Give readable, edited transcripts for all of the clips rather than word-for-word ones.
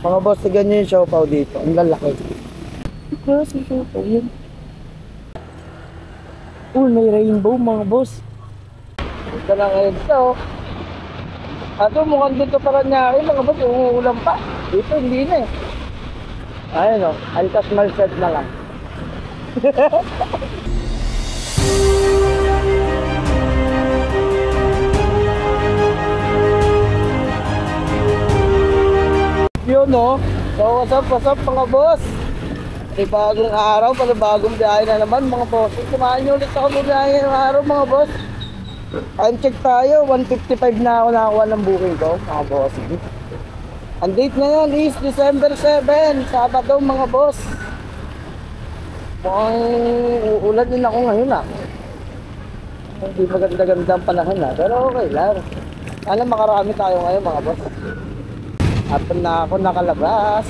Mga boss, tignan nyo yung siopaw dito. Ang lalaki. Kasi siopaw yun. Uy, may rainbow mga boss. Ito lang ngayon ito. Ato, mukhang dito pa rin niya mga boss. Umuulan pa. Dito, hindi na eh. Ayun o. Altas malset na lang. Yun o. So what's up mga boss. Bagong araw, bagong biyahe na naman mga boss. Kumain nyo ulit ako biyahe ng araw mga boss. Time check tayo, 1:55 na ako nakakuha ng booking ko mga boss. Ang date ngayon is December 7, Sabado mga boss. Mukhang uulan din ako ngayon Hindi maganda-ganda ang panahon pero okay lang. Sana makarami tayo ngayon mga boss. At na ako nakalabas.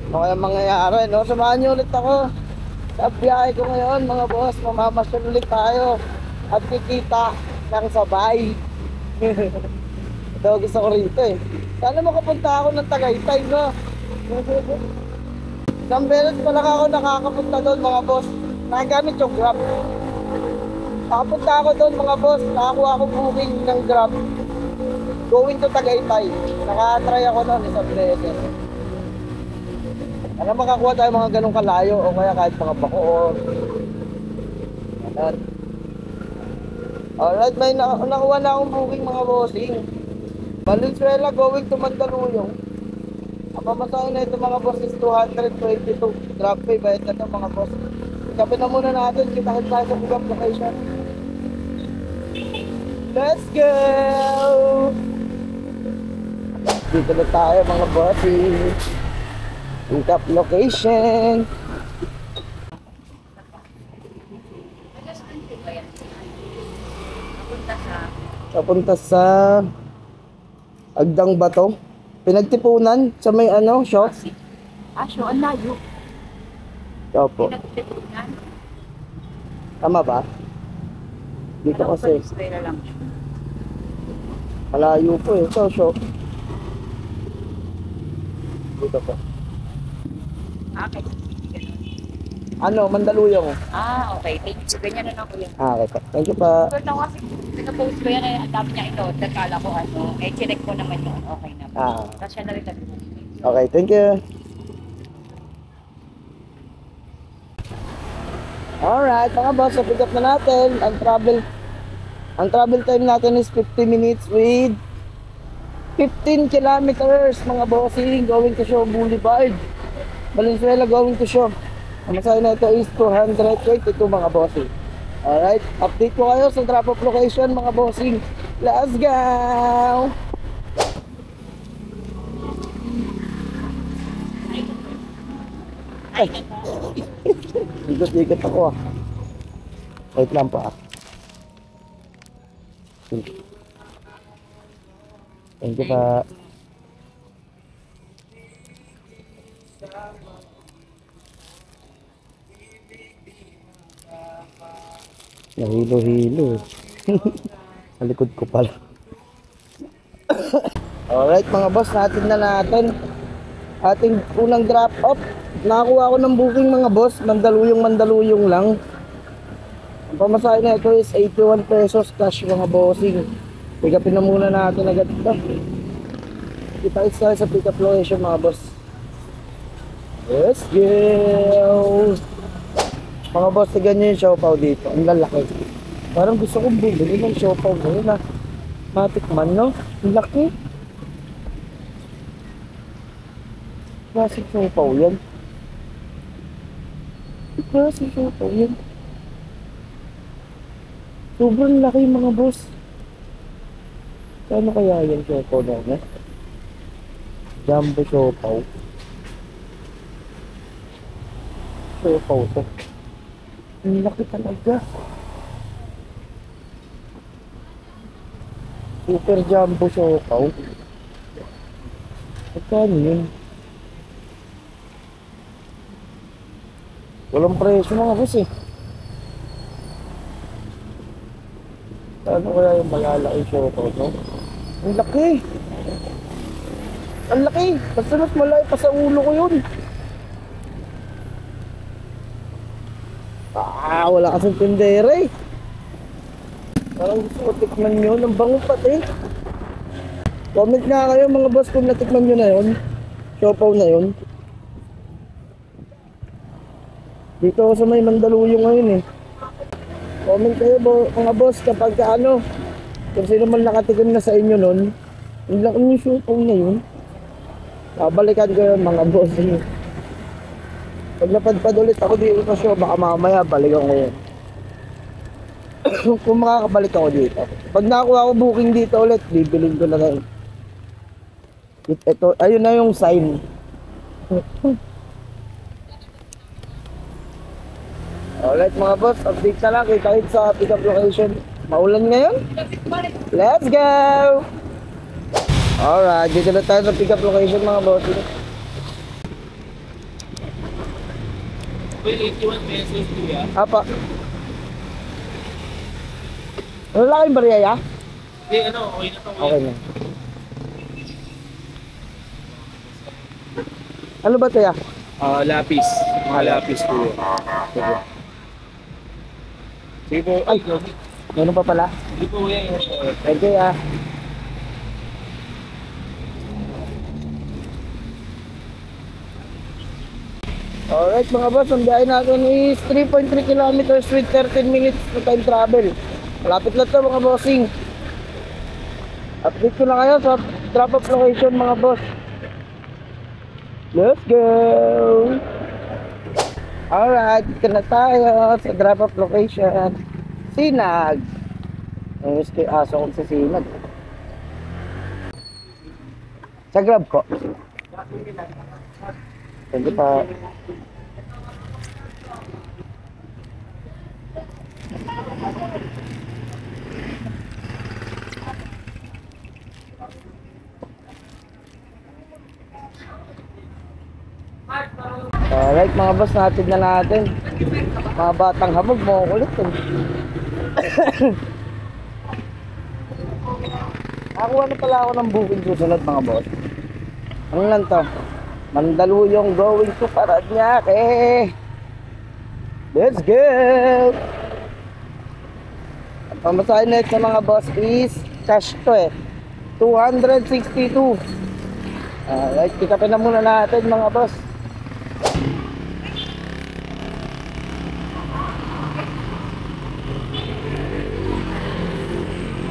Ano kaya mangyayari, no? Samahan nyo ulit ako sa biyahe ko ngayon mga boss. Mamamasyal ulit tayo at kikita ng sabay. Ito gusto ko rito eh. Sana makapunta ako ng Tagaytay, no? Isang beses pa lang ako nakakapunta doon mga boss. Nakagamit yung Grab. Nakapunta ako doon mga boss. Nakakuha ako booking ng Grab going to Tagaytay. Nakatry ako noon isang beses. Para makakuha tayo mga ganong kalayo o kaya kahit mga Bacoor. Alright, may nakuha na akong booking mga bossing. Valenzuela going to Mandaluyong. Ang pamasahin na ito mga boss is 222. Drop pay bayad na ito mga boss. Sabi na muna natin, kita-kita tayo sa pick-up location. Let's go! Dito na tayo mga bossing. Pick-up location. Papunta sa Agdang Bato. Pinagtipunan sa may shop. So ang layo. Opo. Pinagtipunan. Tama ba? Dito kasi. Lang. Malayo po eh. Ito, shop. Dito po. Okay. Mandaluyong. Okay. Thank you. Ganyan na lang ko yan. Okay po. Thank you pa. Pero na kasi, nag-post ko yan eh. Ang dami niya ito. Nagkala ko chinek ko naman yun. Okay na. Tapos siya na rin natin. Okay, thank you. Alright, mga boss, pick up na natin. Ang travel time natin is 50 minutes with 15 kilometers, mga bossing, going to Shaw Boulevard. Valenzuela going to Shaw. Ang masahe na ito is 222 mga bossing. Alright, update ko kayo sa drop-off location mga bossing. Let's go! Ay! Ikot-ikot ako Wait lang pa Thank you pa. Nahilo-hilo sa likod ko pala. Alright mga boss, natin na natin ating unang drop off. Nakakuha ko ng booking mga boss. Mandaluyong lang. Ang pamasahe na ito is 81 pesos cash mga bossing. Pick upin na muna natin agad ito. Kita tayo sa pick up location mga boss. Let's go! Mga boss, tignan nyo yung siopaw dito. Ang lalaki. Parang gusto kong bumili ng siopaw ngayon matikman, no? Ang laki. Klaseng siopaw yan. Klaseng siopaw yan. Sobrang laki mga boss. Kano kaya yan siopaw na? Jumbo siopaw. Siopaw to. Ang laki talaga. Super jumbo siopaw. Magkano yun? Walang presyo mga boss eh. Ano kaya yung malalaki siopaw, no? Ang laki! Ang laki. Basta mas malaki pa sa ulo ko yun. Wala kasing tindere eh. Parang gusto ko tikman yun. Ang bango pati. Comment nga kayo mga boss kung natikman nyo na yun. Siopaw na yun. Dito ako sa may Mandaluyong ngayon eh. Comment kayo mga boss kapag ano. Kung sino man nakatikim na sa inyo nun. Ang laki yung siopaw na yun. Babalikan ko yun mga boss. Pag napadpad ulit ako dito sa show, baka mamaya balikan ko yun. Kung makakabalik ako dito. Pag nakakuha ako booking dito ulit, bibilin ko na ngayon. Ito, ayun na yung sign. Alright mga boss, update na lang. Kita-kit sa pick up location. Maulan ngayon? Let's go! Alright, dito na tayo sa pick up location mga boss. 81 pesos kuya. Apa? Ano lang kayong barya? Hindi, ano, okay na to. Okay na. Ano ba ito ya? Lapis. Mga lapis kuya. Sige po. Ay, meron pa pala. Sige po kuya. Thank you ya. Alright mga boss, ang biyahe natin is 3.3 kilometers with 13 minutes to time travel. Malapit lang to mga bossing. Update ko na kayo sa drop off location mga boss. Let's go! Alright, dito na tayo sa drop off location. Sinag. Ang miski aso kong sa Sinag. Sa Grab ko. Thank you pa. Alright mga boss, natin na natin. Mga batang hamog mo kulit eh. Nakakuha na pala ako ng booking susunod mga boss. Ano lang to? Mandaluyong going to Parañaque. Let's go! Ang pamasahe next na mga boss is cash to eh. 262. Alright, pick upin na muna natin mga boss.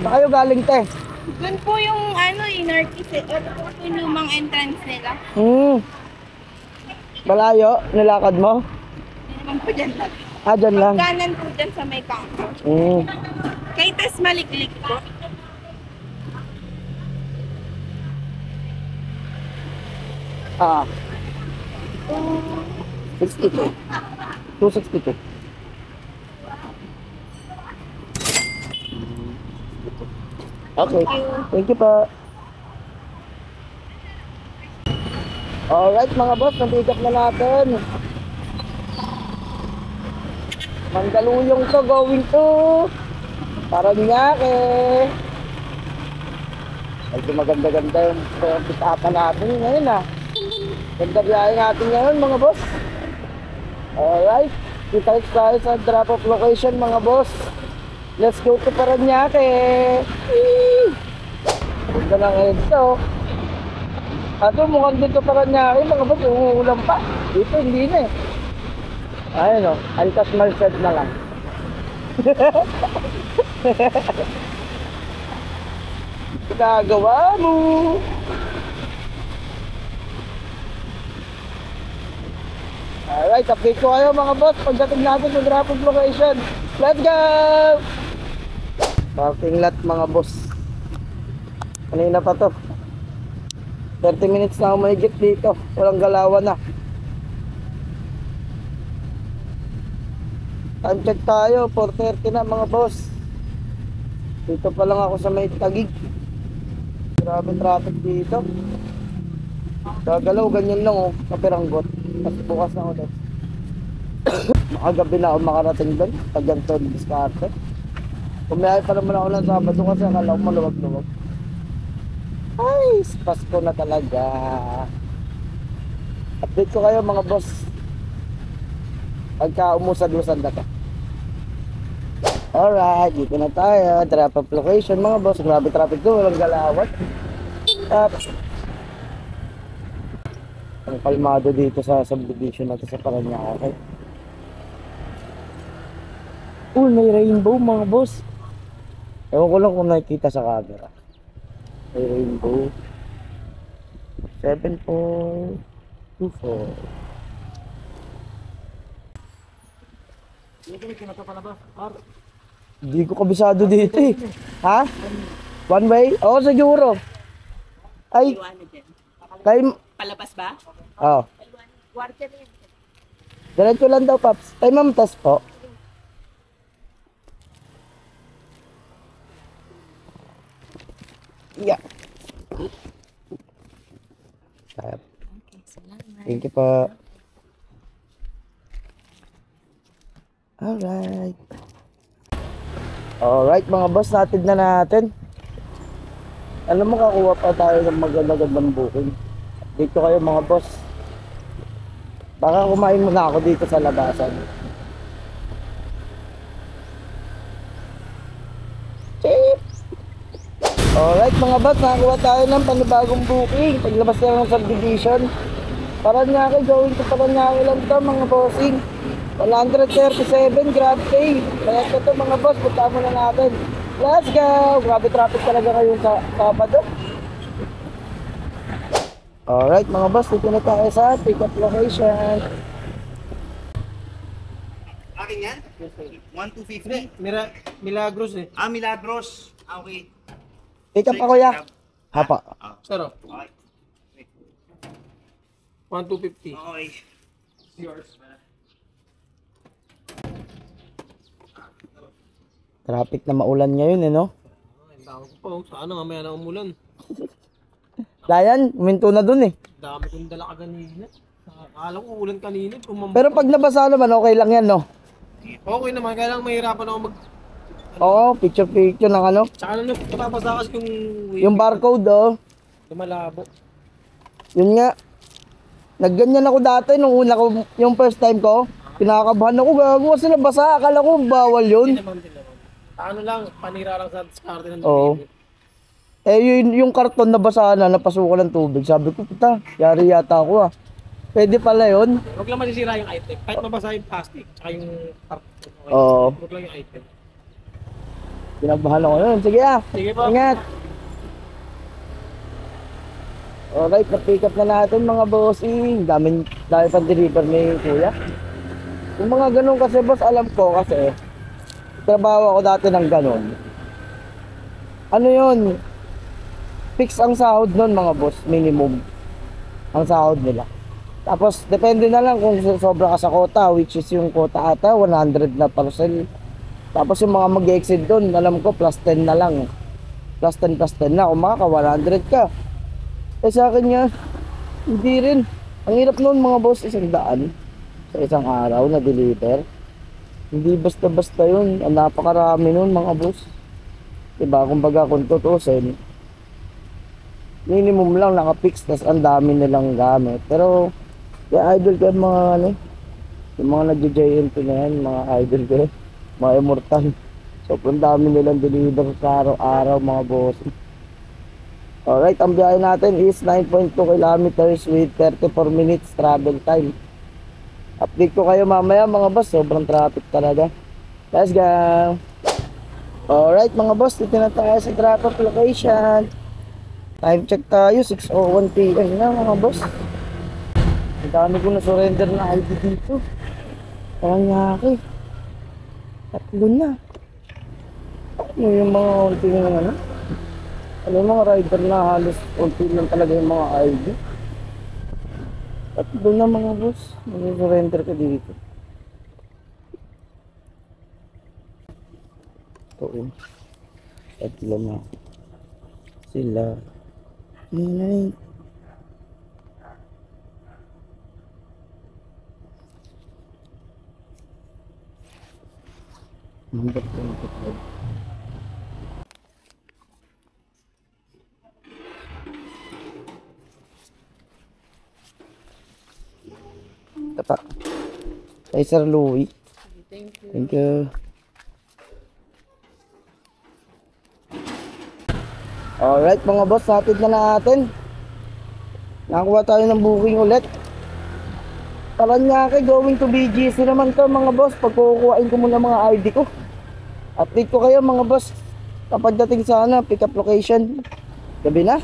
Saan kayo galing te? Doon po yung ano, Inarkis eh. Ito po yung lumang entrance nila. Malayo, nilakad mo? Hindi naman po dyan lang. Dyan lang. Kanan po dyan sa may pangko. Kay Tas Maliklik po. Ah. 62. 262. Okay. Thank you pa. Alright mga boss, nabigap na natin. Mandaluyong to, going to Parañaque. Ay, maganda-ganda yung pick-upan natin ngayon ah. Ganda biyahe natin ngayon mga boss. Alright, kita-kits tayo sa drop-off location mga boss. Let's go to Parañaque. Ganda lang ito. Ato mukhang dito Parañaque mga boss, umuulan pa. Dito hindi na eh. Ayun o, Altas Malsed na lang. Ginagawa mo. Alright, update ko kayo mga boss pagdating natin sa drop-off location. Let's go! Parking lot mga boss. Kanina pa to. 30 minutes na ako mahigit dito. Walang galawan na. Time check tayo, 4:30 na mga boss. Dito pa lang ako sa may Taguig. Grabe traffic dito. Gagalaw, ganyan lang oh, kapiranggot. Tapos bukas na ulit. Makagabi na ako makarating doon. Taganto, diskarte. Kumihay pa naman ako ng Sabado kasi akala ko maluwag-luwag. Ay, Pasko na talaga. Update ko kayo mga boss. Pagka umusad-usad na to. Alright, dito na tayo. Drop off location mga boss. Grabe traffic doon, walang galawat. Tapos, ang kalmado dito sa subdivision natin sa Paranaque. May rainbow mga boss. Ewan ko lang kung nakikita sa camera. May rainbow. 7.24. Hindi ko kabisado dito eh. Ha? One way? Oo, siguro. Ay, kay... Palabas ba? Oh. Quarter yun. Diretso lang daw, Paps. Ay, ma'am, tas po. Yeah. Thank you po. Alright. Alright, mga boss, natin na natin. Alam mo, kakuha pa tayo ng magandang booking. Dito kayo mga boss. Baka kumain muna ako dito sa labasan. Cheap! Alright mga boss, nakakuha tayo ng panibagong booking. Paglabas na ng subdivision. Paranaque, gawin ko Paranaque lang to mga bossing. 137, grab pay. Kaya ito mga boss, punta muna natin. Let's go! Grabe traffic talaga ngayon sa Sabado. Alright mga boss, dito na tayo sa pick up location. Akin yan? 1,250? Milagros eh. Milagros. Okay. Pick up ako ya. Hapa. Saro. Okay. 1,250. Okay. Yours. Traffic na maulan ngayon eh no? Tawag ko pa. Sana mamaya na umulan. Layan, uminto na dun eh. Dami kong dala kanina. Akala ko ulan kanina. Pero pag nabasa naman, okay lang yan no? Okay naman. Kaya lang mahirapan ako mag... Oo, picture ng ano. Tsaka na napapasa kasi Yung barcode oh. Lumalabo. Yun nga. Nagganyan ako dati nung una ko, yung first time ko. Pinakabahan ako, gago kasi nabasa. Akala ko bawal yun. Hindi naman. Ano lang, panira lang sa diskarte ng Oo. delivery. Eh yung karton nabasa na, napasukan ng tubig. Sabi ko, puta, yari yata ako ah. Pwede pala yun. Huwag lang masisira yung item. Kahit mabasa yung plastic, tsaka yung karton. Okay. Oo. Huwag lang yung item. Pinabahan ako yun. Sige ah. Sige po. Ingat. Alright, na-pick up na natin mga bossing. Dami pang deliver ni kuya. Yung mga ganun kasi boss, alam ko kasi trabaho ako dati ng ganun. Ano yun? Fix ang sahod nun mga boss, minimum. Ang sahod nila. Tapos, depende na lang kung sobra ka sa quota, which is yung quota ata, 100 na parcel. Tapos yung mga mag-exceed doon, alam ko, plus 10 na lang. Plus 10 na, kung makaka 100 ka. Eh sa akin nga, hindi rin. Ang hirap noon mga boss, 100 sa isang araw na deliver. Hindi basta-basta yun. Ang napakarami nun mga boss. Diba, kumbaga kung tutusin, minimum lang naka-fix, tas ang dami nilang gamit. Pero, kaya idol ko yung mga ano, yung mga nag-JNT na yan, mga idol ko, mga immortal. So, ang dami nilang deliver sa araw-araw mga boss. Alright, ang biyahe natin is 9.2 kilometers with 34 minutes travel time. Update ko kayo mamaya mga boss, sobrang traffic talaga. Let's go! Alright mga boss, dito na tayo sa drop-off location. Time check tayo, 6:01 PM na mga boss. Ang dami ko na-surrender na ID dito. Paranaque. Tatlo na. Ano yung mga unti na ano? Ano yung mga rider na halos unti lang talaga yung mga ID. Tatlo na mga boss. Mag-surrender ka dito. Ito yun. Tatlo na. Sila. Inay. Number 25. Ito pa. Kay Sir Louie. Thank you. Alright mga boss, hatid na natin. Nakakuha tayo ng booking ulit. Paranaque going to BGC naman to mga boss. Pagkukuhain ko muna mga ID ko. Update ko kayo mga boss. Kapag dating sa pick up location. Gabi na.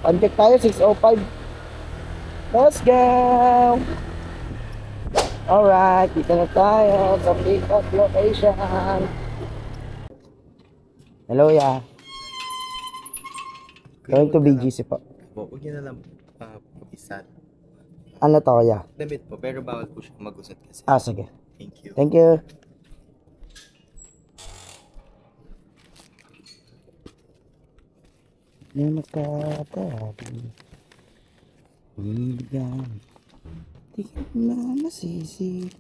Contact tayo 6:05. Let's go! Alright, dito na tayo sa pick up location. Hello, ya. Going to BGC po. Huwag niyo na lang isa. Ano to, ya? Damit po, pero bawal po siya mag-usat kasi. Ah, sige. Thank you. Thank you. May magkatabi. Ibigyan. Di ka na masisi.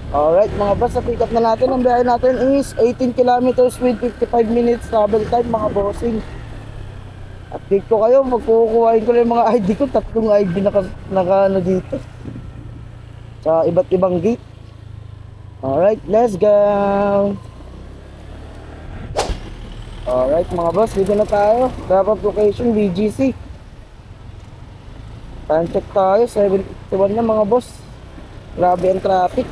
Alright mga boss, sa pick up na natin. Ang biyahe natin is 18 kilometers with 55 minutes travel time mga bossing. Update ko kayo, magkukuhain ko lang yung mga ID ko. 3 ID naka ano dito. Sa iba't ibang gate. Alright, let's go! Alright mga boss, dito na tayo. Drop off location, BGC. Time check tayo, 7:51 na mga boss. Grabe ang traffic.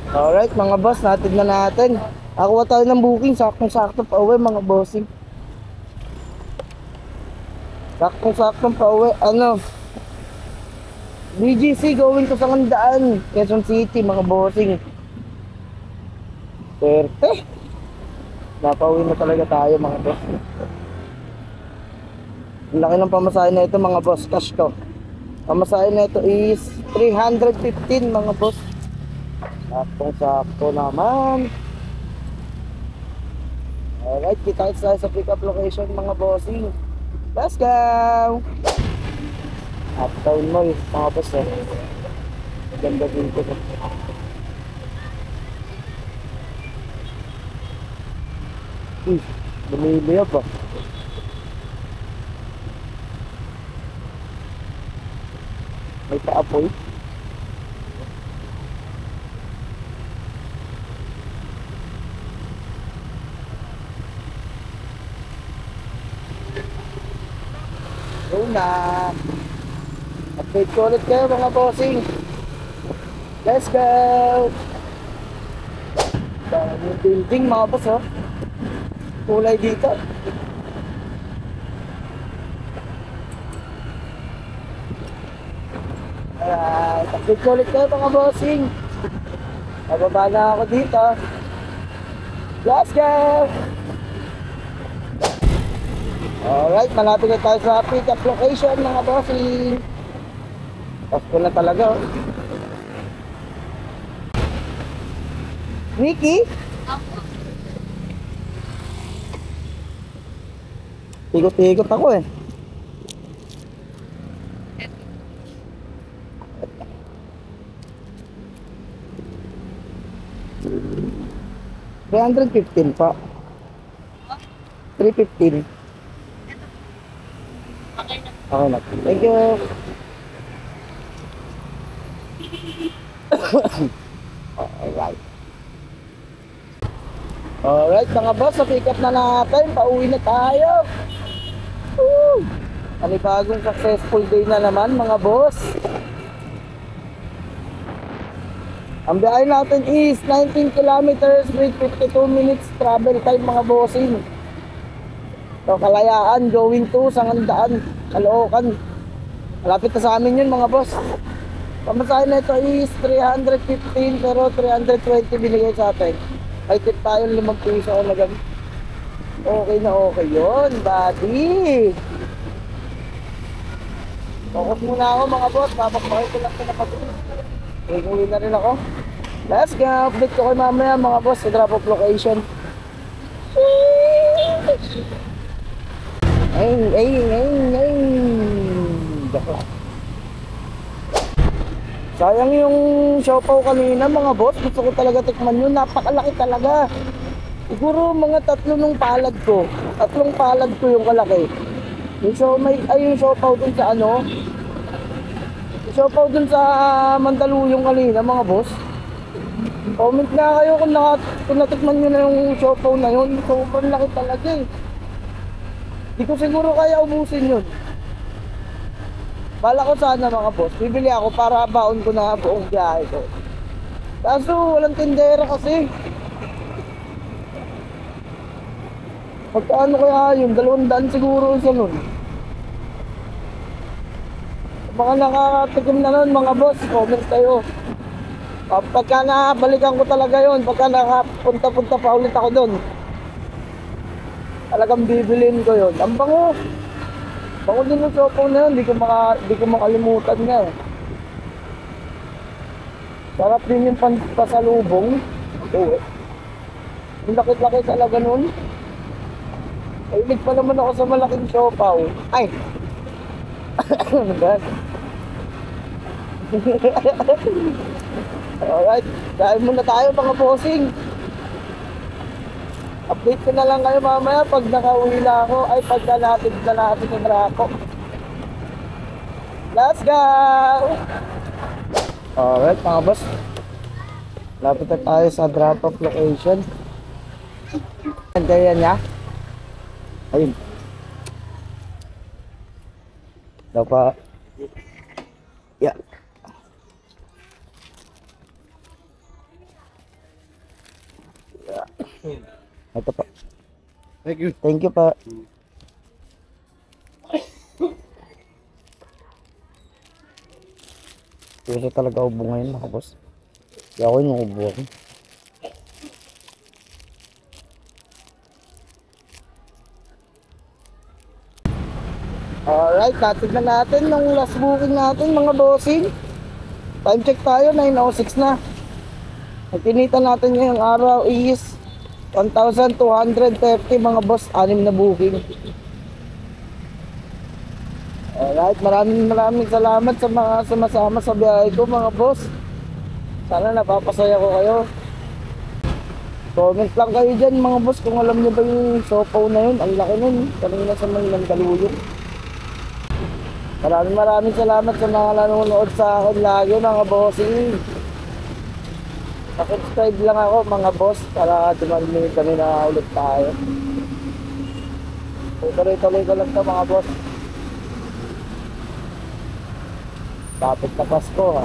Alright mga boss, natin na natin. Nakuha tayo ng booking, saktong-sakto pa uwi mga bossing. Saktong-saktong pa uwi, BGC going to Sangandaan, Quezon City mga bossing. Swerte. Napauwi na talaga tayo mga boss. Ang laki ng pamasahe na ito mga boss, cash to. Pamasahe na ito is 315 mga boss. Saktong-sakto naman. Alright, kita tayo sa pick up location mga bossing. Let's go! Uptown Mall mga boss eh. Ganda dito. Bumili ba? May paapoy. Go na! Update ko ulit kayo mga bossing. Let's go! Daming building mga boss oh. Kulay dito. Alright, update ko ulit kayo mga bossing. Bababa na ako dito. Let's go! Alright, malapit na tayo sa pick up location mga bossing. Pasko na talaga oh. Nikki? Ikot-ikot ako eh. $315 pa. 315. Okay na. Thank you. Alright. Alright mga boss, sa pick up na natin. Pauwi na tayo. Woo! Panibagong successful day na naman mga boss. Ang biyahe natin is 19 kilometers with 52 minutes travel time mga bossing. So Kalayaan going to Sangandaan, Caloocan. Malapit na sa amin yun mga boss. Pamasahe na ito is 315 pero 320 binigay sa atin. Ay tip tayo 5 piso na ganun. Okay na okay yun, buddy. Focus muna ako mga boss, babakbakay ko lang ito na pag-uwi. Uwi na rin ako. Let's go, update ko kayo mamaya mga boss sa drop off location. Ay. Sayang yung siopaw kanina mga boss. Gusto ko talaga tikman yun. Napakalaki talaga. Siguro mga tatlong palad ko yung kalaki. Yung siopaw dun sa ano. Yung siopaw dun sa Mandaluyong kanina mga boss. Comment na kayo kung natikman nyo na yung siopaw na yun. Sobrang laki talaga eh. Di ko siguro kaya ubusin yun. Bala ko sana mga boss, bibili ako para baon ko na buong biyahe ko. Kaso walang tindera kasi. Pagkaano kaya yun? 200 siguro isa nun. Baka nakakatikim na nun mga boss, comment kayo. Pagka nakabalikan ko talaga yun, pagka nakapunta-punta pa ulit ako dun, talagang bibilin ko yun. Ang bango. Bango din yung siopaw na yun, di ko makalimutan nga. Sarap din yung pasalubong. Oo eh. Yung lakit-lakit talaga nun. Mahilig pa naman ako sa malaking siopaw. Ay! Ano ba? Alright, dahil muna tayo mga bossing. Update ko na lang kayo mamaya pag nakauwi na ako. Ay, pagka natin yung rako. Let's go! Alright mga boss, lapit na tayo sa drop off location. Andayan niya. Ayun. Dapat. Yeah. Ito pa. Thank you. Thank you pa. Kasi talaga ubo ngayon mga boss. Kaya ako yung ubo ako. Alright, tatignan natin nung last booking natin mga bossing. Time check tayo, 9:06 na. Ang kinita natin ngayong araw is 1,230 mga boss, 6 na booking. Alright, maraming salamat sa mga sumasama sa biyahe ko mga boss. Sana napapasaya ko kayo. Comment lang kayo dyan mga boss kung alam nyo ba yung siopaw na yun. Ang laki nun, kanina sa Mandaluyong. Maraming salamat sa mga nanonood sa akin lagi mga bossing. Subscribe lang ako mga boss para dumami kami na ulit tayo. Tuloy-tuloy ko lang ito mga boss. Tapos na Pasko ha.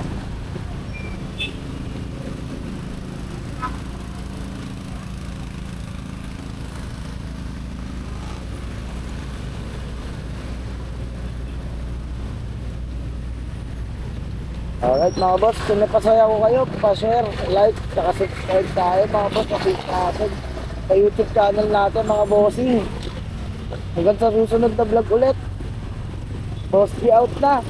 Alright mga boss, kung napasaya ko kayo, pa-share, like, saka subscribe tayo mga boss sa YouTube channel natin mga bossing. Hanggang sa susunod na vlog ulit. Boss, out na!